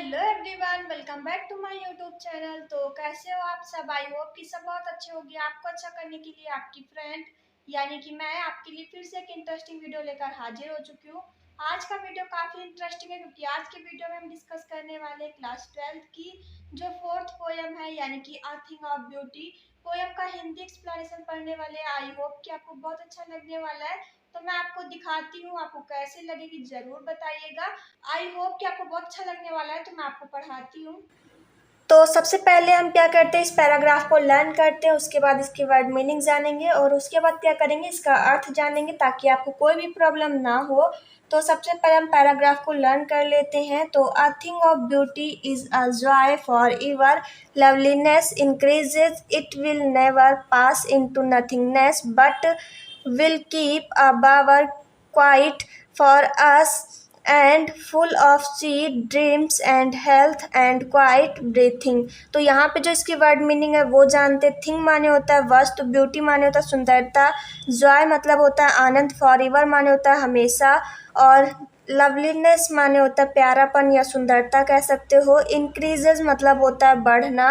Hello everyone, welcome back to my YouTube channel. तो कैसे हो आप सब? आई होप कि सब बहुत अच्छे होंगे। आपको अच्छा करने के लिए आपकी फ्रेंड यानी कि मैं आपके लिए फिर से एक इंटरेस्टिंग वीडियो लेकर हाजिर हो चुकी हूँ। आज का वीडियो काफ़ी इंटरेस्टिंग है क्योंकि आज के वीडियो में हम डिस्कस करने वाले क्लास 12th की जो फोर्थ पोयम है यानी कि a thing of beauty. Poem का हिंदी एक्सप्लेनेशन पढ़ने वाले। आई होप कि आपको बहुत अच्छा लगने वाला है। तो मैं आपको दिखाती हूँ, आपको कैसे लगेगी ज़रूर बताइएगा। आई होप कि आपको बहुत अच्छा लगने वाला है। तो मैं आपको पढ़ाती हूँ। तो सबसे पहले हम क्या करते हैं, इस पैराग्राफ को लर्न करते हैं, उसके बाद इसकी वर्ड मीनिंग जानेंगे और उसके बाद क्या करेंगे, इसका अर्थ जानेंगे ताकि आपको कोई भी प्रॉब्लम ना हो। तो सबसे पहले हम पैराग्राफ को लर्न कर लेते हैं। तो a thing of beauty is a joy for ever, loveliness increases, it will never pass into nothingness but will keep above quiet for us and full of sweet dreams and health and quiet breathing। तो यहाँ पे जो इसकी word meaning है वो जानते। Thing माने होता है वस्तु, ब्यूटी माने होता है सुंदरता, जॉय मतलब होता है आनंद, फॉरएवर माने होता है हमेशा, और लवलीनेस माने होता है प्यारापन या सुंदरता कह सकते हो, इंक्रीजेज मतलब होता है बढ़ना,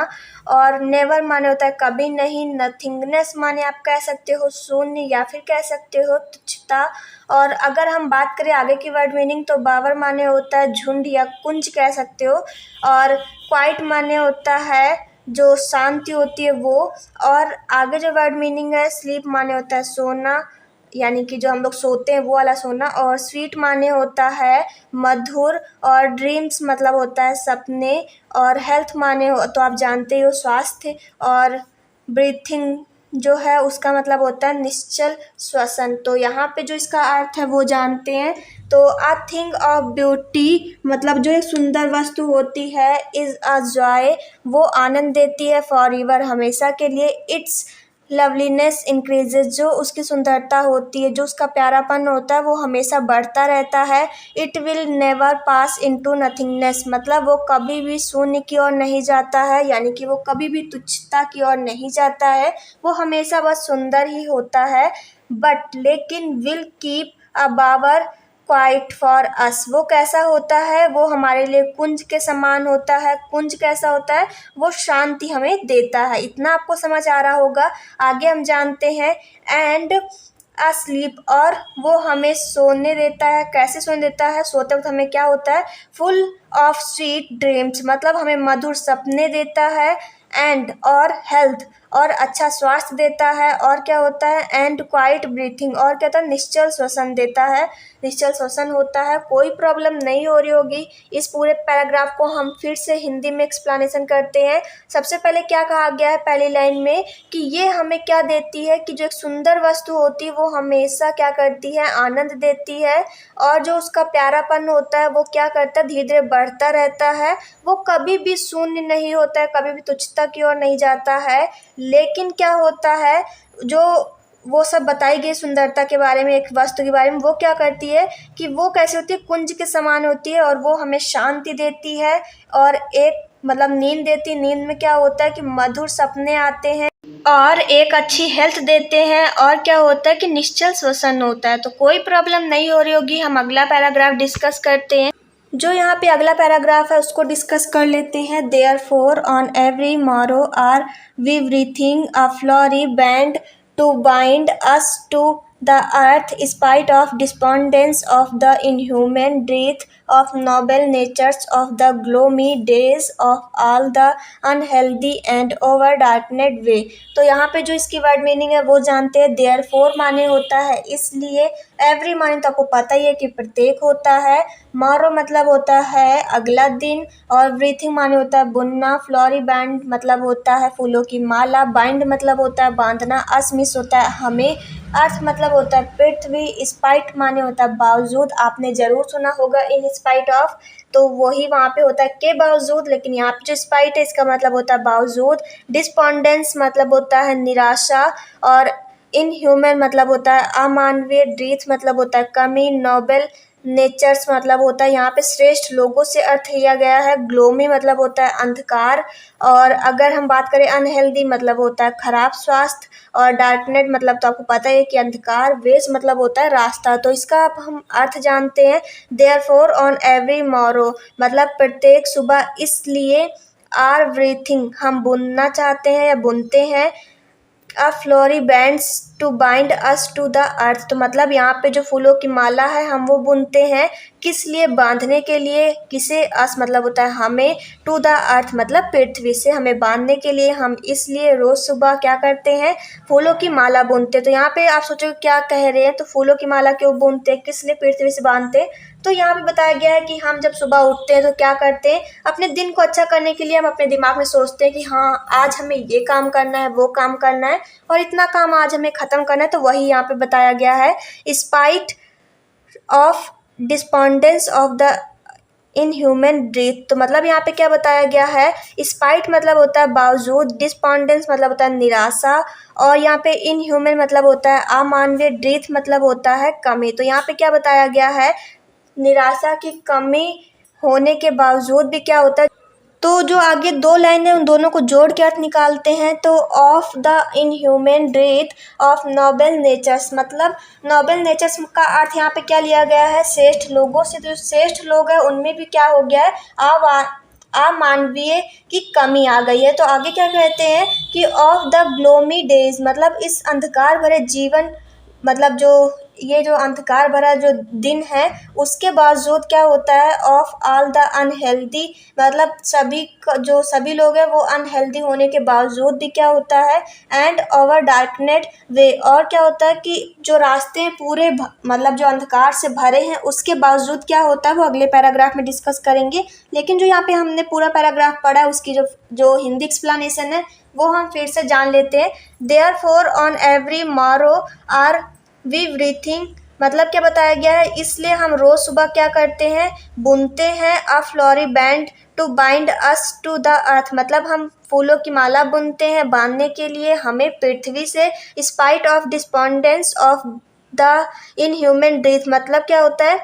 और नेवर माने होता है कभी नहीं, नथिंगनेस माने आप कह सकते हो शून्य या फिर कह सकते हो तुच्छता। और अगर हम बात करें आगे की वर्ड मीनिंग तो बावर माने होता है झुंड या कुंज कह सकते हो, और क्वाइट माने होता है जो शांति होती है वो, और आगे जो वर्ड मीनिंग है स्लीप माने होता है सोना यानी कि जो हम लोग सोते हैं वो वाला सोना, और स्वीट माने होता है मधुर, और ड्रीम्स मतलब होता है सपने, और हेल्थ माने हो तो आप जानते हो स्वास्थ्य, और ब्रीथिंग जो है उसका मतलब होता है निश्चल श्वसन। तो यहाँ पे जो इसका अर्थ है वो जानते हैं। तो अ थिंग ऑफ ब्यूटी मतलब जो एक सुंदर वस्तु होती है, इज अ जॉय वो आनंद देती है, फॉर एवर हमेशा के लिए, इट्स लवलीनेस इंक्रीजेज जो उसकी सुंदरता होती है, जो उसका प्यारापन होता है वो हमेशा बढ़ता रहता है, it will never pass into nothingness मतलब वो कभी भी शून्य की ओर नहीं जाता है यानी कि वो कभी भी तुच्छता की ओर नहीं जाता है, वो हमेशा बस सुंदर ही होता है। बट लेकिन will keep a bower quiet for us वो कैसा होता है, वो हमारे लिए कुंज के समान होता है। कुंज कैसा होता है, वो शांति हमें देता है। इतना आपको समझ आ रहा होगा। आगे हम जानते हैं एंड अस्लीप और वो हमें सोने देता है। कैसे सोने देता है, सोते वक्त हमें क्या होता है, फुल ऑफ स्वीट ड्रीम्स मतलब हमें मधुर सपने देता है, एंड और हेल्थ और अच्छा स्वास्थ्य देता है, और क्या होता है एंड क्वाइट ब्रीथिंग और क्या होता है निश्चल श्वसन देता है। निश्चल श्वसन होता है। कोई प्रॉब्लम नहीं हो रही होगी। इस पूरे पैराग्राफ को हम फिर से हिंदी में एक्सप्लेनेशन करते हैं। सबसे पहले क्या कहा गया है पहली लाइन में कि ये हमें क्या देती है कि जो एक सुंदर वस्तु होती है वो हमेशा क्या करती है, आनंद देती है, और जो उसका प्यारापन होता है वो क्या करता है, धीरे धीरे बढ़ता रहता है, वो कभी भी शून्य नहीं होता है, कभी भी तुच्छता की ओर नहीं जाता है। लेकिन क्या होता है, जो वो सब बताई गई सुंदरता के बारे में, एक वस्तु के बारे में, वो क्या करती है कि वो कैसे होती है, कुंज के समान होती है, और वो हमें शांति देती है, और एक मतलब नींद देती है। नींद में क्या होता है कि मधुर सपने आते हैं, और एक अच्छी हेल्थ देते हैं, और क्या होता है कि निश्चल श्वसन होता है। तो कोई प्रॉब्लम नहीं हो रही होगी। हम अगला पैराग्राफ डिस्कस करते हैं। जो यहाँ पे अगला पैराग्राफ है उसको डिस्कस कर लेते हैं। Therefore on every morrow are we breathing a flowery band to bind us to the earth spite of despondence of the inhuman डेथ of noble natures of the gloomy days of all the unhealthy and over darkened way। तो यहाँ पे जो इसकी word meaning है वो जानते हैं। देयरफॉर माने होता है इसलिए, एवरी माने तो आपको पता ही है कि प्रत्येक होता है, मारो मतलब होता है अगला दिन, और ब्रीथिंग माने होता है बुनना, फ्लोरी बैंड मतलब होता है फूलों की माला, बाइंड मतलब होता है बांधना, असमिस होता है हमें, अर्थ मतलब होता है पृथ्वी, स्पाइट माने होता है बावजूद, आपने जरूर सुना होगा इन स्पाइट ऑफ, तो वही वहाँ पे होता है के बावजूद, लेकिन यहाँ पे जो स्पाइट है इसका मतलब होता है बावजूद, डिस्पोंडेंस मतलब होता है निराशा, और इनह्यूमन मतलब होता है अमानवीय, ड्रीथ मतलब होता है कमी, नोबेल नेचर्स मतलब होता है यहाँ पे श्रेष्ठ लोगों से अर्थ लिया गया है। ग्लोमी मतलब होता है अंधकार, और अगर हम बात करें अनहेल्दी मतलब होता है खराब स्वास्थ्य, और डार्कनेट मतलब तो आपको पता है कि अंधकार, वेज मतलब होता है रास्ता। तो इसका अब हम अर्थ जानते हैं। देयरफॉर ऑन एवरी मॉरो मतलब प्रत्येक सुबह, इसलिए आर ब्रीथिंग हम बुनना चाहते हैं या बुनते हैं। A flowery bands to bind us to the earth तो मतलब यहाँ पे जो फूलों की माला है हम वो बुनते हैं, किस लिए? बांधने के लिए। किसे? अस मतलब होता है हमें, टू द अर्थ मतलब पृथ्वी से हमें बांधने के लिए हम इसलिए रोज सुबह क्या करते हैं? फूलों की माला बुनते। तो यहाँ पे आप सोचो क्या कह रहे हैं, तो फूलों की माला क्यों बुनते, किस लिए पृथ्वी से बांधते? तो यहाँ पे बताया गया है कि हम जब सुबह उठते हैं तो क्या करते हैं, अपने दिन को अच्छा करने के लिए हम अपने दिमाग में सोचते हैं कि हाँ आज हमें ये काम करना है, वो काम करना है, और इतना काम आज हमें ख़त्म करना है। तो वही यहाँ पे बताया गया है। Spite of despondence of the inhuman breath तो मतलब यहाँ पे क्या बताया गया है? स्पाइट मतलब होता है बावजूद, डिस्पोंडेंस मतलब होता है निराशा, और यहाँ पे इनह्यूमन मतलब होता है अमानवीय, ब्रीथ मतलब होता है कमी। तो यहाँ पे क्या बताया गया है? निराशा की कमी होने के बावजूद भी क्या होता है? तो जो आगे दो लाइनें उन दोनों को जोड़ के अर्थ निकालते हैं। तो of the inhuman breath of noble natures मतलब नोबल नेचर्स का अर्थ यहाँ पे क्या लिया गया है? श्रेष्ठ लोगों से। जो श्रेष्ठ लोग हैं उनमें भी क्या हो गया है? अमानवीय की कमी आ गई है। तो आगे क्या कहते हैं कि ऑफ द ग्लोमी डेज मतलब इस अंधकार भरे जीवन मतलब जो ये जो अंधकार भरा जो दिन है उसके बावजूद क्या होता है? ऑफ ऑल द अनहेल्दी मतलब जो सभी लोग हैं वो अनहेल्दी होने के बावजूद भी क्या होता है? एंड ओवर डार्कनेट वे और क्या होता है कि जो रास्ते हैं पूरे मतलब जो अंधकार से भरे हैं उसके बावजूद क्या होता है वो अगले पैराग्राफ में डिस्कस करेंगे। लेकिन जो यहाँ पे हमने पूरा पैराग्राफ पढ़ा है उसकी जो हिंदी एक्सप्लेनेशन है वो हम फिर से जान लेते हैं। Therefore on every morrow are we breathing मतलब क्या बताया गया है? इसलिए हम रोज सुबह क्या करते हैं? बुनते हैं। A flowery band to bind us to the earth मतलब हम फूलों की माला बुनते हैं बांधने के लिए हमें पृथ्वी से। Spite of despondence of the inhuman breath मतलब क्या होता है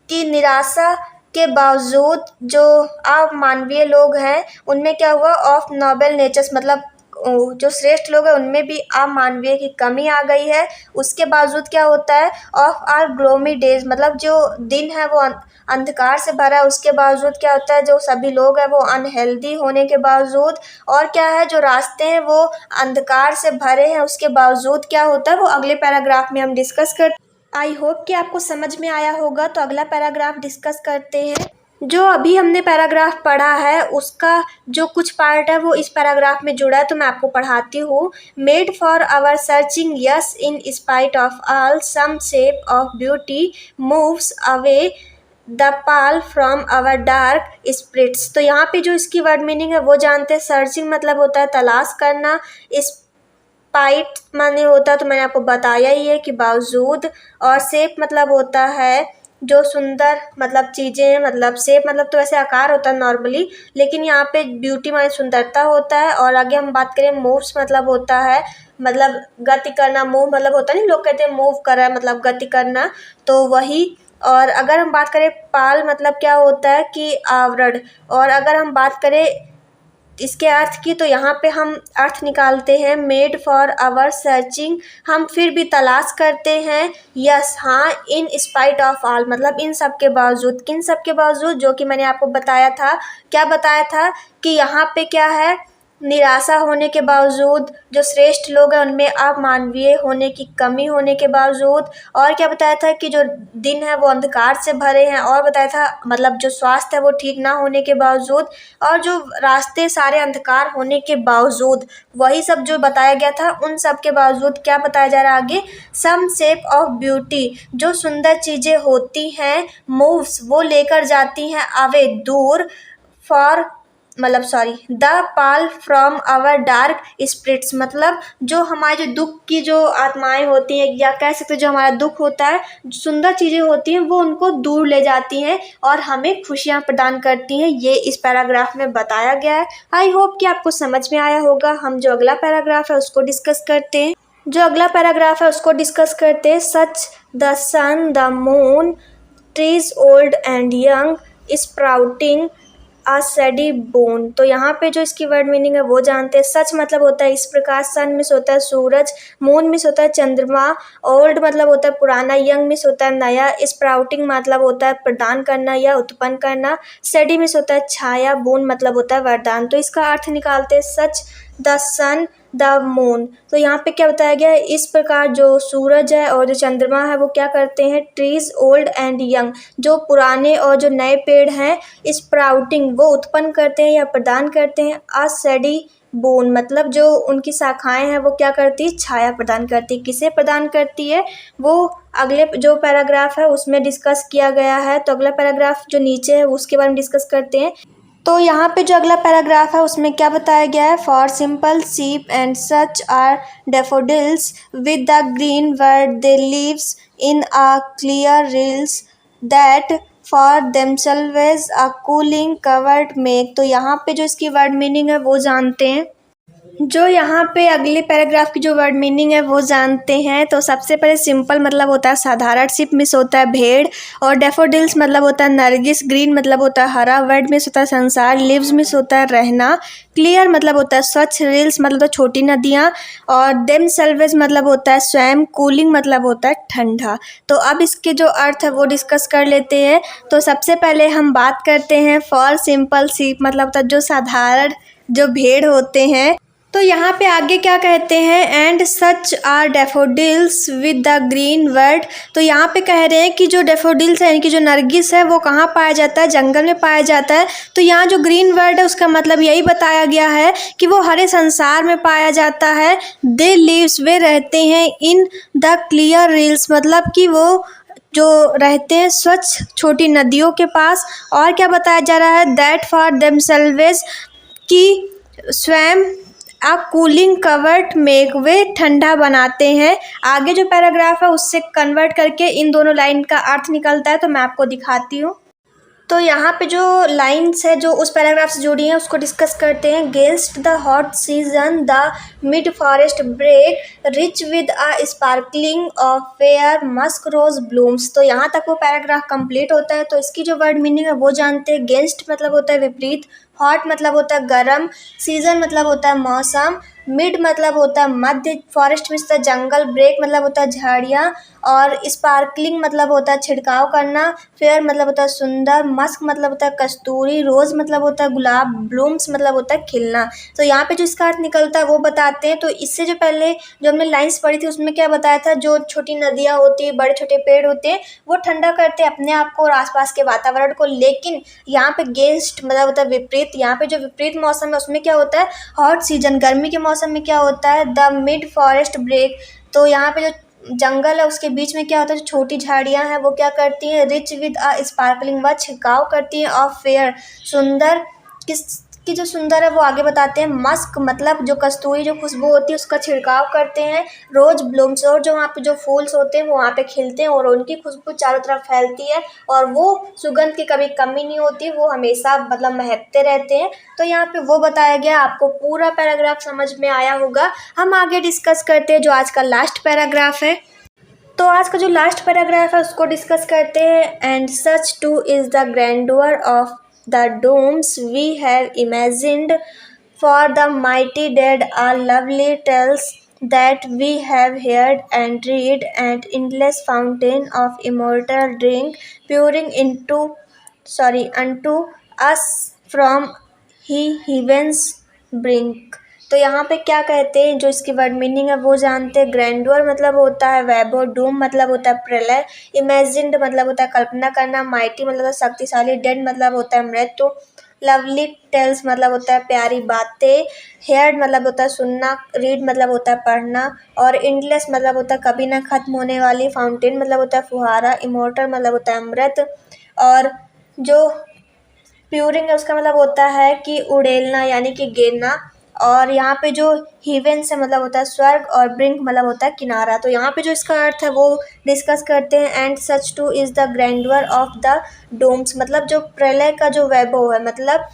कि निराशा के बावजूद जो अमानवीय लोग हैं उनमें क्या हुआ? ऑफ नोबल नेचर्स मतलब जो श्रेष्ठ लोग हैं उनमें भी अमानवीय की कमी आ गई है। उसके बावजूद क्या होता है? ऑफ आर ग्लोमी डेज मतलब जो दिन है वो अंधकार से भरा है उसके बावजूद क्या होता है? जो सभी लोग हैं वो अनहेल्दी होने के बावजूद, और क्या है जो रास्ते हैं वो अंधकार से भरे हैं उसके बावजूद क्या होता है वो अगले पैराग्राफ में हम डिस्कस करते। आई होप कि आपको समझ में आया होगा। तो अगला पैराग्राफ डिस्कस करते हैं। जो अभी हमने पैराग्राफ पढ़ा है उसका जो कुछ पार्ट है वो इस पैराग्राफ में जुड़ा है तो मैं आपको पढ़ाती हूँ। Made for our searching yes in spite of all some shape of beauty moves away the pall from our dark spirits तो यहाँ पे जो इसकी वर्ड मीनिंग है वो जानते हैं। सर्चिंग मतलब होता है तलाश करना, स्पाइट माने होता है तो मैंने आपको बताया ही है कि बावजूद, और शेप मतलब होता है जो सुंदर मतलब चीज़ें हैं मतलब शेप मतलब तो वैसे आकार होता है नॉर्मली, लेकिन यहाँ पे ब्यूटी माने सुंदरता होता है। और आगे हम बात करें मूव्स मतलब होता है मतलब गति करना, मूव मतलब होता है नहीं लोग कहते हैं मूव कर रहा है मतलब गति करना, तो वही। और अगर हम बात करें पाल मतलब क्या होता है कि आवरण, और अगर हम बात करें इसके अर्थ की तो यहाँ पे हम अर्थ निकालते हैं। मेड फॉर आवर सर्चिंग हम फिर भी तलाश करते हैं। यस हाँ, इन स्पाइट ऑफ ऑल मतलब इन सब के बावजूद, किन सब के बावजूद? जो कि मैंने आपको बताया था। क्या बताया था कि यहाँ पे क्या है? निराशा होने के बावजूद, जो श्रेष्ठ लोग हैं उनमें अमानवीय होने की कमी होने के बावजूद, और क्या बताया था कि जो दिन है वो अंधकार से भरे हैं, और बताया था मतलब जो स्वास्थ्य है वो ठीक ना होने के बावजूद, और जो रास्ते सारे अंधकार होने के बावजूद, वही सब जो बताया गया था उन सब के बावजूद क्या बताया जा रहा है आगे? सम शेप ऑफ ब्यूटी जो सुंदर चीज़ें होती हैं, मूव्स वो लेकर जाती हैं अवे दूर, फॉर मतलब the pall from our dark spirits मतलब जो हमारे जो दुख की जो आत्माएं होती हैं या कह सकते जो हमारा दुख होता है, सुंदर चीज़ें होती हैं वो उनको दूर ले जाती हैं और हमें खुशियां प्रदान करती हैं। ये इस पैराग्राफ में बताया गया है। आई होप कि आपको समझ में आया होगा। हम जो अगला पैराग्राफ है उसको डिस्कस करते हैं। Such the sun the moon trees old and young sprouting a shady boon. तो यहाँ पे जो इसकी वर्ड मीनिंग है वो जानते हैं। सच मतलब होता है इस प्रकार, सन मिस होता है सूरज, मून मिस होता है चंद्रमा, ओल्ड मतलब होता है पुराना, यंग मिस होता है नया, स्प्राउटिंग मतलब होता है प्रदान करना या उत्पन्न करना, सेडी मिस होता है छाया, बोन मतलब होता है वरदान। तो इसका अर्थ निकालते हैं such the sun the moon. तो यहाँ पे क्या बताया गया है, इस प्रकार जो सूरज है और जो चंद्रमा है वो क्या करते हैं, ट्रीज ओल्ड एंड यंग, जो पुराने और जो नए पेड़ हैं, स्प्राउटिंग वो उत्पन्न करते हैं या प्रदान करते हैं, अ सेडी बोन मतलब जो उनकी शाखाएं हैं वो क्या करती है, छाया प्रदान करती है। किसे प्रदान करती है वो अगले जो पैराग्राफ है उसमें डिस्कस किया गया है। तो अगला पैराग्राफ जो नीचे है उसके बारे में डिस्कस करते हैं। तो यहाँ पे जो अगला पैराग्राफ है उसमें क्या बताया गया है, for simple sheep and such are daffodils with the green world they live in a clear rills that for themselves a cooling covert make. तो यहाँ पे जो इसकी वर्ड मीनिंग है वो जानते हैं। जो यहाँ पे अगले पैराग्राफ की जो वर्ड मीनिंग है वो जानते हैं। तो सबसे पहले सिंपल मतलब होता है साधारण, शिप मिस होता है भेड़, और डेफोडिल्स मतलब होता है नरगिस, ग्रीन मतलब होता है हरा, वर्ड मिस होता है संसार, लिव्स मिस होता है रहना, क्लियर मतलब होता है स्वच्छ, रील्स मतलब होता है छोटी नदियाँ, और देम सेल्वेज मतलब होता है स्वयं, कूलिंग मतलब होता है ठंडा। तो अब इसके जो अर्थ है वो डिस्कस कर लेते हैं। तो सबसे पहले हम बात करते हैं फॉर सिंपल शीप मतलब होता है जो साधारण जो भेड़ होते हैं। तो यहाँ पे आगे क्या कहते हैं, and such are daffodils with the green world. तो यहाँ पे कह रहे हैं कि जो डेफोडिल्स है यानी कि जो नरगिस है वो कहाँ पाया जाता है, जंगल में पाया जाता है। तो यहाँ जो ग्रीन वर्ड है उसका मतलब यही बताया गया है कि वो हरे संसार में पाया जाता है। दे लीव्स वे रहते हैं इन द क्लियर रील्स मतलब कि वो जो रहते हैं स्वच्छ छोटी नदियों के पास। और क्या बताया जा रहा है, दैट फॉर देमसेल्व्स कि स्वयं आ कूलिंग कवर्ट मेक वे ठंडा बनाते हैं। आगे जो पैराग्राफ है उससे कन्वर्ट करके इन दोनों लाइन का अर्थ निकलता है, तो मैं आपको दिखाती हूँ। तो यहाँ पे जो लाइन्स है जो उस पैराग्राफ से जुड़ी हैं उसको डिस्कस करते हैं। Gainst the hot season the mid forest brake rich with a sparkling of fair musk rose blooms. तो यहाँ तक वो पैराग्राफ कंप्लीट होता है। तो इसकी जो वर्ड मीनिंग है वो जानते हैं। गेंस्ट मतलब होता है विपरीत, हॉट मतलब होता है गर्म, सीजन मतलब होता है मौसम, मिड मतलब होता है मध्य, फॉरेस्ट में होता है जंगल, ब्रेक मतलब होता है झाड़ियाँ, और स्पार्कलिंग मतलब होता है छिड़काव करना, फेयर मतलब होता है सुंदर, मस्क मतलब होता है कस्तूरी, रोज मतलब होता है गुलाब, ब्लूम्स मतलब होता है खिलना। तो यहाँ पे जो इसका अर्थ निकलता है वो बताते हैं। तो इससे जो पहले जो हमने लाइन्स पढ़ी थी उसमें क्या बताया था, जो छोटी नदियाँ होती है, बड़े छोटे पेड़ होते हैं, वो ठंडा करते हैं अपने आप को और आसपास के वातावरण को। लेकिन यहाँ पे गेंस्ट मतलब होता है विपरीत। यहाँ पे जो विपरीत मौसम है उसमें क्या होता है, हॉट सीजन गर्मी के मौसम में क्या होता है, द मिड फॉरेस्ट ब्रेक। तो यहाँ पे जो जंगल है उसके बीच में क्या होता है, जो छोटी झाड़ियाँ हैं वो क्या करती हैं, रिच विद अ स्पार्कलिंग व छिड़काव करती हैं, और फेयर सुंदर, किसकी जो सुंदर है वो आगे बताते हैं। मस्क मतलब जो कस्तूरी जो खुशबू होती है उसका छिड़काव करते हैं। रोज ब्लूम्स और जो वहाँ पे जो फूल्स होते हैं वो वहाँ पे खिलते हैं और उनकी खुशबू चारों तरफ फैलती है और वो सुगंध की कभी कमी नहीं होती, वो हमेशा मतलब महकते रहते हैं। तो यहाँ पे वो बताया गया। आपको पूरा पैराग्राफ समझ में आया होगा। हम आगे डिस्कस करते हैं जो आज का लास्ट पैराग्राफ है। तो आज का जो लास्ट पैराग्राफ है उसको डिस्कस करते हैं। And such too is the grandeur of the dooms we have imagined for the mighty dead all lovely tales that we have heard and read, and endless fountain of immortal drink pouring unto us from heaven's brink। तो यहाँ पे क्या कहते हैं, जो इसकी word meaning है वो जानते हैं। ग्रैंडुअर मतलब होता है वैभव, डूम मतलब होता है प्रलय, इमेजिन्ड मतलब होता है कल्पना करना, माइटी मतलब होता है शक्तिशाली, डेड मतलब होता है मृत्यु, लवली टेल्स मतलब होता है प्यारी बातें, हेयर्ड मतलब होता है सुनना, रीड मतलब होता है पढ़ना, और इंडलेस मतलब होता है कभी ना खत्म होने वाली, फाउंटेन मतलब होता है फुहारा, इमोर्टल मतलब होता है अमृत, और जो प्यूरिंग है उसका मतलब होता है कि उड़ेलना यानी कि गिरना, और यहाँ पे जो हीवेन से मतलब होता है स्वर्ग, और ब्रिंक मतलब होता है किनारा। तो यहाँ पे जो इसका अर्थ है वो डिस्कस करते हैं। And such too is the grandeur of the dooms मतलब जो प्रलय का जो वैभव है। मतलब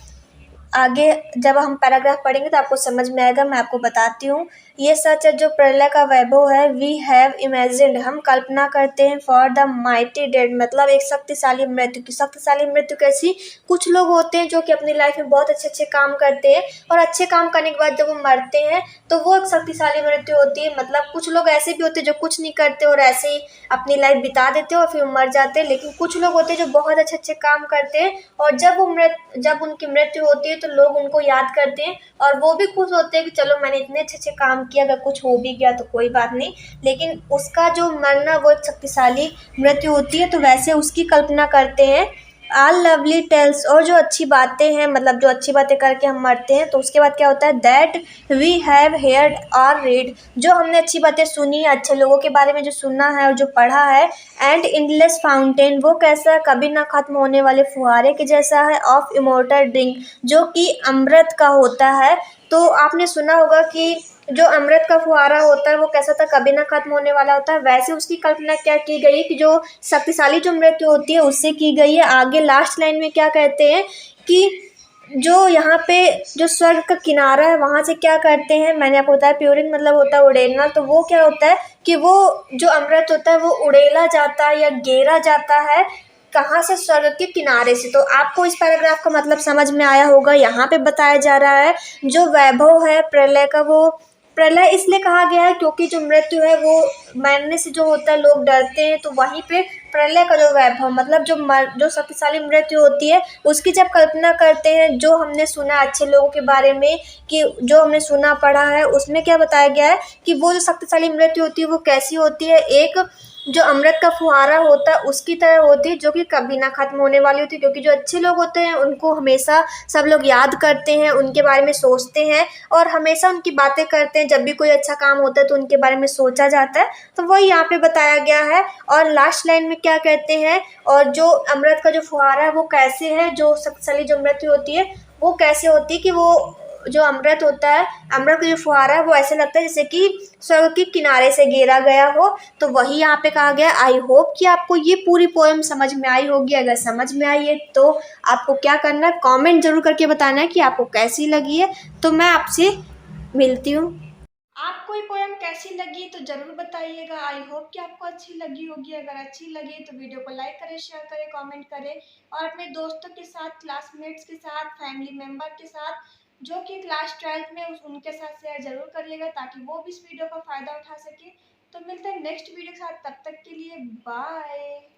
आगे जब हम पैराग्राफ पढ़ेंगे तो आपको समझ में आएगा, मैं आपको बताती हूँ। ये सच है जो प्रलय का वैभव है। वी हैव इमेजिन्ड, हम कल्पना करते हैं। फॉर द माइटी डेड, मतलब एक शक्तिशाली मृत्यु की। शक्तिशाली मृत्यु कैसी? कुछ लोग होते हैं जो कि अपनी लाइफ में बहुत अच्छे अच्छे काम करते हैं और अच्छे काम करने के बाद जब वो मरते हैं तो वो एक शक्तिशाली मृत्यु होती है। मतलब कुछ लोग ऐसे भी होते हैं जो कुछ नहीं करते और ऐसे ही अपनी लाइफ बिता देते हैं और फिर मर जाते हैं। लेकिन कुछ लोग होते हैं जो बहुत अच्छे अच्छे काम करते हैं और जब उनकी मृत्यु होती है तो लोग उनको याद करते हैं और वो भी खुश होते हैं कि चलो मैंने इतने अच्छे अच्छे काम किया, अगर कुछ हो भी गया तो कोई बात नहीं। लेकिन उसका जो मरना वो एक शक्तिशाली मृत्यु होती है, तो वैसे उसकी कल्पना करते हैं। आल लवली टेल्स, और जो अच्छी बातें हैं, मतलब जो अच्छी बातें करके हम मरते हैं तो उसके बाद क्या होता है? दैट वी हैव हेयर्ड और रीड, जो हमने अच्छी बातें सुनी, अच्छे लोगों के बारे में जो सुना है और जो पढ़ा है। एंड इंडलेस फाउंटेन, वो कैसा है? कभी ना खत्म होने वाले फुहारे के जैसा है। ऑफ इमोर्टल ड्रिंक, जो कि अमृत का होता है। तो आपने सुना होगा कि जो अमृत का फुहारा होता है वो कैसा था? कभी ना खत्म होने वाला होता है। वैसे उसकी कल्पना क्या की गई कि जो शक्तिशाली जो मृत्यु होती है उससे की गई है। आगे लास्ट लाइन में क्या कहते हैं कि जो यहाँ पे जो स्वर्ग का किनारा है वहाँ से क्या करते हैं, मैंने आपको बताया प्यूरिंग मतलब होता है उड़ेलना। तो वो क्या होता है कि वो जो अमृत होता है वो उड़ेला जाता है या गेरा जाता है। कहाँ से? स्वर्ग के किनारे से। तो आपको इस पैराग्राफ का मतलब समझ में आया होगा। यहाँ पे बताया जा रहा है जो वैभव है प्रलय का, वो प्रलय इसलिए कहा गया है क्योंकि जो मृत्यु है वो मरने से जो होता है लोग डरते हैं, तो वहीं पे प्रलय का जो वैभव मतलब जो शक्तिशाली मृत्यु होती है उसकी जब कल्पना करते हैं, जो हमने सुना अच्छे लोगों के बारे में कि जो हमने सुना पढ़ा है उसमें क्या बताया गया है कि वो जो शक्तिशाली मृत्यु होती है वो कैसी होती है? एक जो अमृत का फुहारा होता है उसकी तरह होती है, जो कि कभी ना खत्म होने वाली होती है। क्योंकि जो अच्छे लोग होते हैं उनको हमेशा सब लोग याद करते हैं, उनके बारे में सोचते हैं और हमेशा उनकी बातें करते हैं। जब भी कोई अच्छा काम होता है तो उनके बारे में सोचा जाता है। तो वही यहाँ पे बताया गया है। और लास्ट लाइन में क्या कहते हैं? और जो अमृत का जो फुहारा है वो कैसे है? जो शक्तिशाली जो मृत्यु होती है वो कैसे होती है कि वो जो अमृत होता है, अमृत का जो फुहारा है वो ऐसे लगता है जैसे कि स्वर्ग के किनारे से घेरा गया हो। तो वही यहाँ पे कहा गया। आई होप कि आपको ये पूरी पोएम समझ में आई होगी। अगर समझ में आई है तो आपको क्या करना है, कमेंट जरूर करके बताना है कि आपको कैसी लगी है। तो मैं आपसे मिलती हूँ। आपको ये पोएम कैसी लगी तो जरूर बताइएगा। आई होप कि आपको अच्छी लगी होगी। अगर अच्छी लगी तो वीडियो को लाइक करें, शेयर करें, कमेंट करें और अपने दोस्तों के साथ, क्लासमेट्स के साथ, फैमिली मेम्बर के साथ जो कि क्लास 12th में उनके साथ शेयर जरूर करिएगा ताकि वो भी इस वीडियो का फायदा उठा सके। तो मिलते हैं नेक्स्ट वीडियो के साथ, तब तक के लिए बाय।